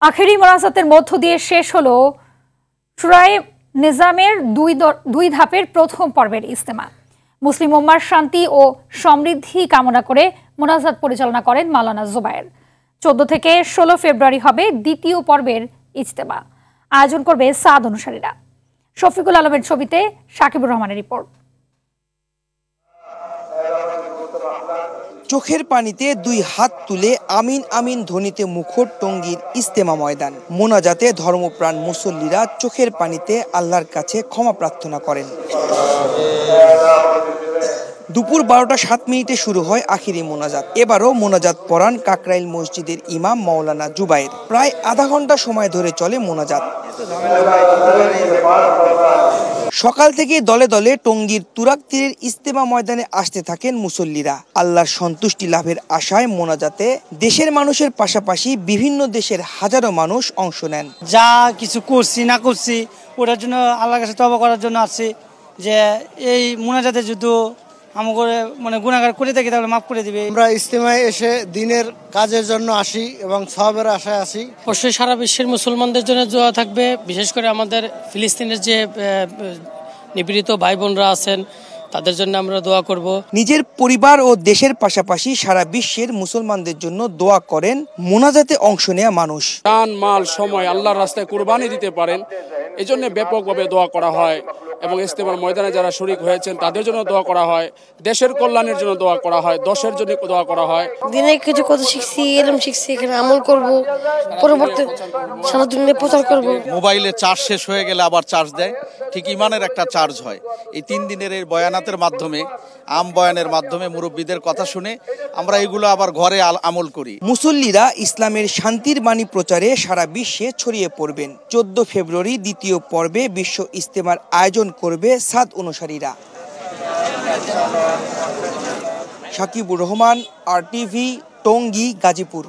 আখেরি মোনাজাতের মধ্য দিয়ে শেষ হলো শুরায়ে নিজামের দুই ধাপের প্রথম পর্বের ইজতেমা। মুসলিম উম্মার শান্তি ও সমৃদ্ধি কামনা করে মোনাজাত পরিচালনা করেন মাওলানা জুবায়ের। 14 থেকে 16 ফেব্রুয়ারি হবে দ্বিতীয় পর্বের ইজতেমা। আয়োজন করবে সাদ অনুসারীরা। শফিকুল আলমের ছবিতে সাকিবুর রহমানের রিপোর্ট। চোখের পানিতে দুই হাত তুলে আমিন আমিন ধ্বনিতে মুখর টঙ্গীর ইজতেমা ময়দান। মোনাজাতে ধর্মপ্রাণ মুসল্লিরা চোখের পানিতে আল্লাহর কাছে ক্ষমা প্রার্থনা করেন। দুপুর 12টা 7 মিনিটে শুরু হয় আখিরি মোনাজাত। এবারও মোনাজাত পড়ান কাকরাইল মসজিদের ইমাম মাওলানা জুবায়ের। প্রায় আধা ঘন্টা সময় ধরে চলে মোনাজাত। সকাল থেকে দলে দলে টঙ্গীর তুরাগ তীরের ইজতেমা ময়দানে আসতে থাকেন মুসল্লিরা। আল্লাহর সন্তুষ্টি লাভের আশায় মোনাজাতে দেশের মানুষের পাশাপাশি বিভিন্ন দেশের হাজারো মানুষ অংশ নেন। যা কিছু করছি না করছি ওটার জন্য আল্লাহর কাছে তওবা করার জন্য আসছি, যে এই মোনাজাতে যদি আমাকে গুনাহগার করে থাকি তাহলে মাফ করে দিবে। আমরা ইজতেমায় এসে দিনের কাজের জন্য আসি এবং সওয়াবের আশায় আসি। অবশ্যই সারা বিশ্বের মুসলমানদের জন্য দোয়া থাকবে, বিশেষ করে আমাদের ফিলিস্তিনের যে নিপীড়িত ভাই বোনরা আছেন তাদের জন্য আমরা দোয়া করব। নিজের পরিবার ও দেশের পাশাপাশি সারা বিশ্বের মুসলমানদের জন্য দোয়া করেন মোনাজাতে অংশ নেওয়া মানুষ। জান মাল সময় আল্লাহর রাস্তায় কুরবানি দিতে পারেন, এজন্য ব্যাপকভাবে দোয়া করা হয় এবং ইজতেমার ময়দানে যারা শরীক হয়েছেন তাদের জন্য দোয়া করা হয়, দেশের কল্যাণের জন্য দোয়া করা হয়, দশের জন্য দোয়া করা হয়। দিনে কিছু কথা শিখছি, এরকম শিখছি, এখানে আমল করব, পরবর্তী সারা দুনিয়ায় প্রচার করব। মোবাইলে চার্জ শেষ হয়ে গেলে আবার চার্জ দেয়, ঠিক ইমানের একটা চার্জ হয়। এই 3 দিনের এই বয়ানাতের মাধ্যমে, বয়ানের মাধ্যমে মুরব্বীদের কথা শুনে আমরা এগুলো আবার ঘরে আমল করি। মুসল্লিরা ইসলামের শান্তির বাণী প্রচারে সারা বিশ্বে ছড়িয়ে পড়বেন। 14 ফেব্রুয়ারি দ্বিতীয় পর্বে বিশ্ব ইজতেমার আয়োজন করবে সাদ অনুসারীরা। সাকিবুর রহমান, RTV, টঙ্গী, গাজীপুর।